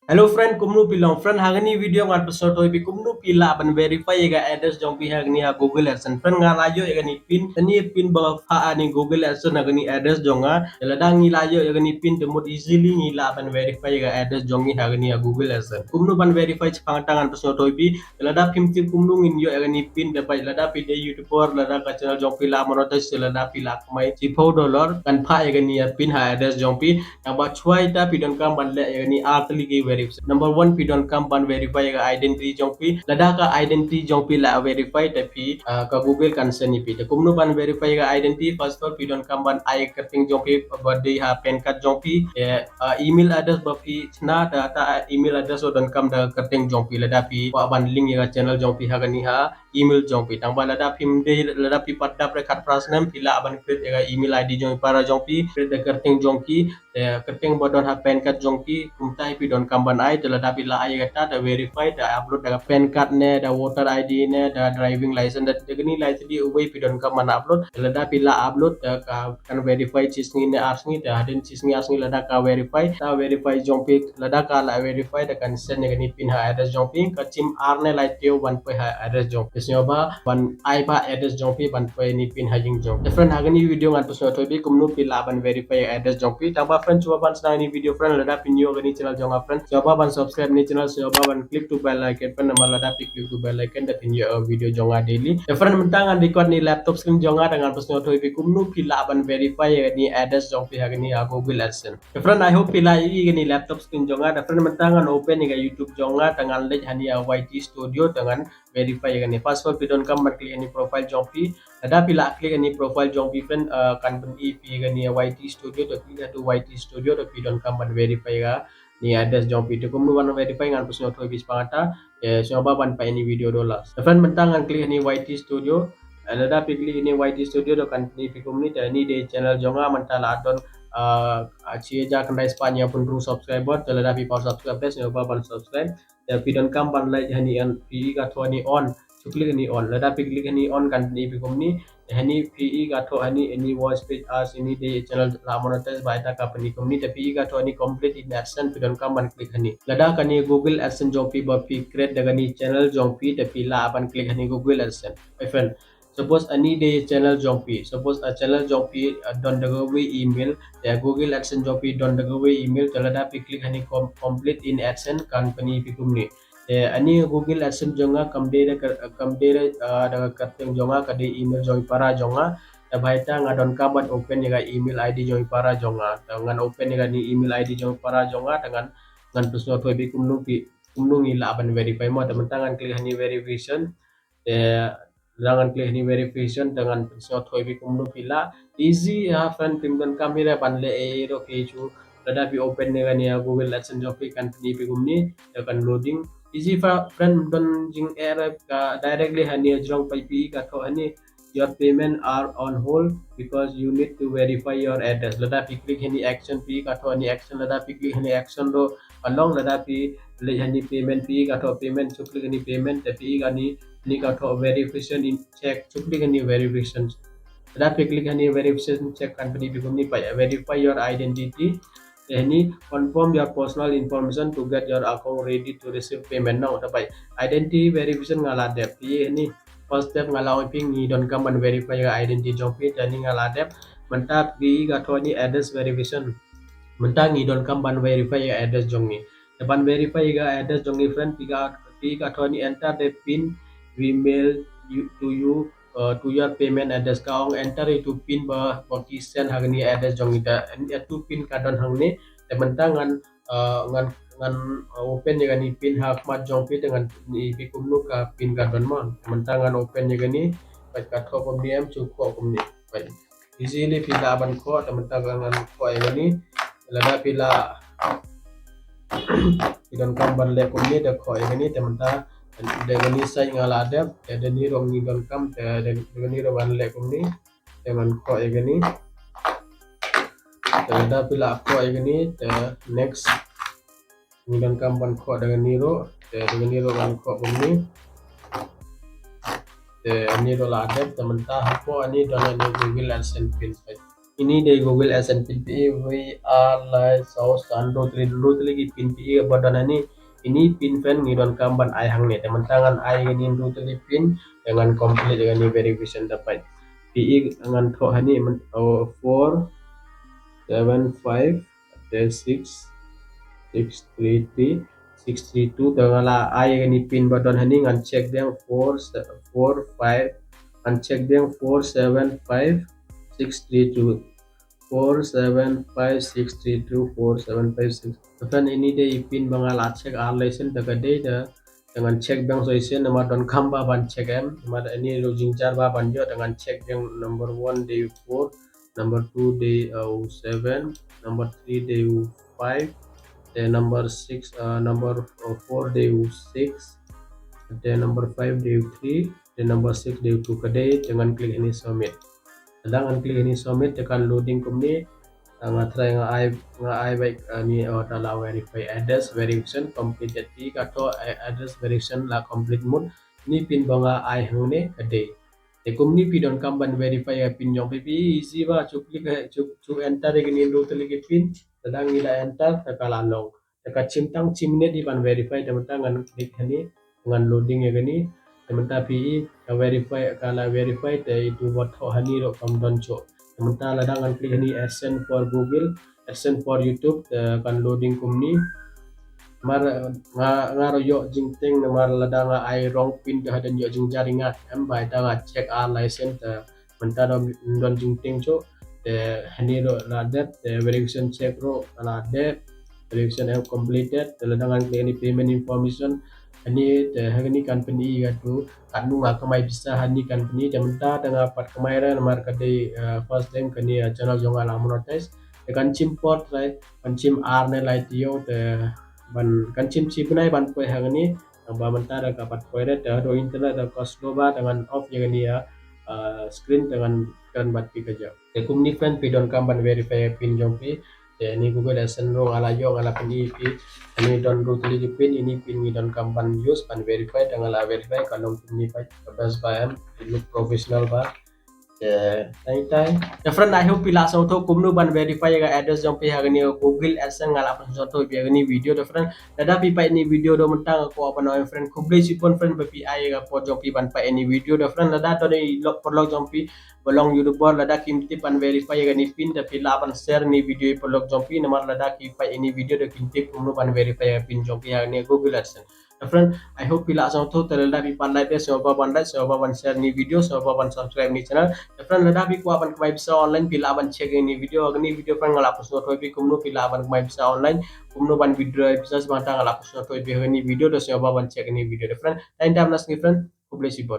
Hello friend, kumnu pilong friend hagani video ngan pesot hoy bi kumnu pila ban verify ga address jong pi hagni ha Google Adsense friend nga layo ya gani pin tani pin ba fa ani Google Adsense hagani address jonga lada ngi layo ya gani pin temut easily ngi la ban verify ga address jongi hagani ha Google Adsense kumnu ban verify chpang tangan pesot hoy bi lada pim tim kumnu ngin yo ya gani pin da pai lada pi de YouTuber lada ka channel jong pi la monetize lada pi la kamai $4 kan pha ya gani pin ha address jong pi Number chwai ta pidon kam ban le ni atli gi verify. Number one pidon kam ban verify ga identity jong pi lada ka identity jong pi la verify ta pi ka Google kan seni pi. Kumnu ban verify ga identity first for pidon kam ban ai kerting jong pi birthday ha pen card jong pi email address ba pi chna ta email address odon kam da kerting jong pi lada pi wa ban link ya channel jong pi ha ga ni ha email jong pi tang ba lada pim de lada pi padda pre khat prasnam pila ban create ya email id jong para jong pi create da kerting jong ki keting bodon ha pen card jongki kumtai pi don kamban ai tela dapi la ai gata da verify da upload da pen card ne da voter id ne da driving license da tegni license di ubai pi don kamban upload tela dapi la upload da kan verify cisni ne arsni da den cisni arsni la da ka verify jongpi la da ka la verify da kan send ne ni pin ha address jongpi ka chim arne lai teo ban pe ha address jong pesnyo ba ban ai ba address jongpi ban pe ni pin ha jing jong different hagani video ngan pesnyo tobi kumnu pi la ban verify address jongpi tamba friend coba ban sedang ini video friend lada pinyo gani channel jonga friend coba ban subscribe ni channel coba ban klik to bell icon friend nama lada klik to bell icon da pinyo video jonga daily ya friend mentangan record ni laptop screen jonga dengan pesno to ipi kumnu pila ban verify ni address jong pi hagani Google Adsense ya friend I hope pila ini gani laptop screen jonga da friend mentangan open ni YouTube jonga dengan link hani YT Studio dengan verify gani password pidon kam klik ni profile jong pi ada pila klik ni profile jong pi friend kan ben ip gani YT Studio to klik to YT Studio to pidon kam ban verify ga ni address jong pi to kum ban verify ngan pusno to bis pangata so ba ban pa ini video dola friend mentangan klik ni YT Studio ada klik ni YT Studio to kan ni pikum ni ni de channel jonga mantala adon achie ja kandai Spanya pun ru subscriber tela da pi power subscribe des no ban subscribe ya pidon kam ban like hani an pi ka thoni on klik ni on lada pi klik ni on kan ni pikum ni hani PE ka tho hani any watch page as ini de channel la monetize by ta company komni te PE ka tho ani complete in action pidon kam ban klik hani lada kani Google Adsense jong pi ba pi create daga ni channel jong pi te pi la ban klik hani Google Adsense my friend suppose ani de channel jong pi suppose a channel jong pi don daga we email ya Google Adsense jong pi don daga we email te lada pi klik hani complete in action company pi kumni ani Google Adsense jonga kamdere daga kateng jonga kade email jongi para jonga da baita ngadon kaban open ya email ID jongi para jonga dengan open ya ni email ID jongi para jonga dengan ngan pusno to bi kumnu ngila ban verify mo teman tangan klik hani verification dengan klik ni verification dengan pusno to bi kumnu pila easy ya friend timdan kamera banle ero keju lada bi open ya ni Google Adsense jopi kan ni bi kumni akan loading easy friend don jing error directly hani ajrong pai pi ka tho hani your payment are on hold because you need to verify your address lada pi click hani action pi ka tho hani action lada pi click hani action ro along lada pi le hani payment pi ka tho payment chu click hani payment te pi ka ni ka tho verification in check chu click hani verification lada pi click hani verification check company pi kumni pa verify your identity any confirm your personal information to get your account ready to receive payment now dapat identity verification ngaladep ini first step ngalau ping ni don kaman verify your identity jopi dan ni ngaladep mentap di gato ni address verification mentang ni don kaman verify your address jongi depan verify your address jongi friend tiga gato ni enter the pin we mail to your payment address kaong enter itu pin ba kisen hagni address jong ida itu pin kadon hangni tementang ngan open ya ni pin hak mat jong pi dengan ni pi kumnu ka pin kadon mon tementang ngan open ya ni pat kat ko pom diem cukup kumni pat easily pila ban ko tementang ngan ko ya ni lada pila idon kamban le kumni de ko ya ni tementang dengan saya ngaladap ada ni rong ni don kam dengan ni rong le kumni dengan ko ya gani ada pila ko ya gani next ni don kam ban ko dengan ni ro ban ko kumni ni ro ladap tementang ko ani don ni Google Adsense pin ini dari Google AdSense pin PE we are like saus andro dulu lagi pin PE badan ini pin fan ngidon kamban ai hang nih teman tangan ai ini dulu pin dengan komplit dengan ini verification dapat PE dengan kok hani 475 633 632 dengan la ai ini pin badan hani ngan check dia 445 ngan check dia 475 632 475632475 bahkan ini deh ipin bangal cek arlesen daga deh dengan cek bang soisen nama don kamba ban cek nama ini login jar ba banjo dengan cek yang number 1 day 4 number 2 day 7 number 3 day 5 then number 6 number 4 day 6 then number 5 day 3 then number 6 day 2 kedai dengan klik ini submit sedang klik ini submit tekan loading company try nga ai baik ni adalah verify address verification completed pi kato address verification la complete mood ni pin banga ai hang ne ade te company pi don kamban verify pin jong pi easy ba cuk klik cuk enter ni do tele pin sedang ila enter tekala long teka cimtang cimne di ban verify teman ngan klik ni dengan loading ya gani teman pi verify kala verify te itu wat hani ro kam don cho sementara ladangan klik ini AdSense for Google, AdSense for YouTube kan loading kumni mar ngaro yo jingting mar ladanga ai rong pin ka hadan yo jing jaringan bai da check a license mentara don jingting cho the haniro ladet the verification check ro ladet verification have completed the ladangan klik ini payment information hani the hani company gatu kanu kamai bisa hani company jamenta dengan pat kemaira mar kade first time kani channel jonga la monetize kan chimport right kan chim arne lai tio the ban kan chim chipnai ban poi hangani ba mentara kapat poire da do internet da cost ba dengan off ya gani ya screen dengan kan bat pi kerja te kumni fan pi don kamban verify pin jompi ni Google AdSense ro ala yo ala pini pi ini don ro tuli pin ini pin ni don kampan use pan verify dengan la verify kalau pin pa best ba look professional ba tai ya friend I hope pila so to kumnu ban verify ga address jom pi hagani Google AdSense ngala pan so to bi hagani video do friend dada pi pa ini video do mentang ko apa no friend kuble sipon friend pi ai ga po jom pi ban pa ini video do friend dada to ni log por log jom pi bolong youtuber lada kimti pan verify ga ni pin da pila pan share ni video por log jom pi namar lada ki pa ini video do kimti kumnu pan verify ga pin jom pi hagani Google AdSense friend I hope pila so to terlada pi pan like so ba ban like so ba ban share ni video so ba ban subscribe ni channel friend lada pi ko aban kemai bisa online pila aban check ini video agni video friend ngala pusno toy pi kumno pila aban kemai bisa online kumno ban video bisa semata ngala pusno toy pi ini video do so ba ban check ini video friend time nas ni friend ko bless you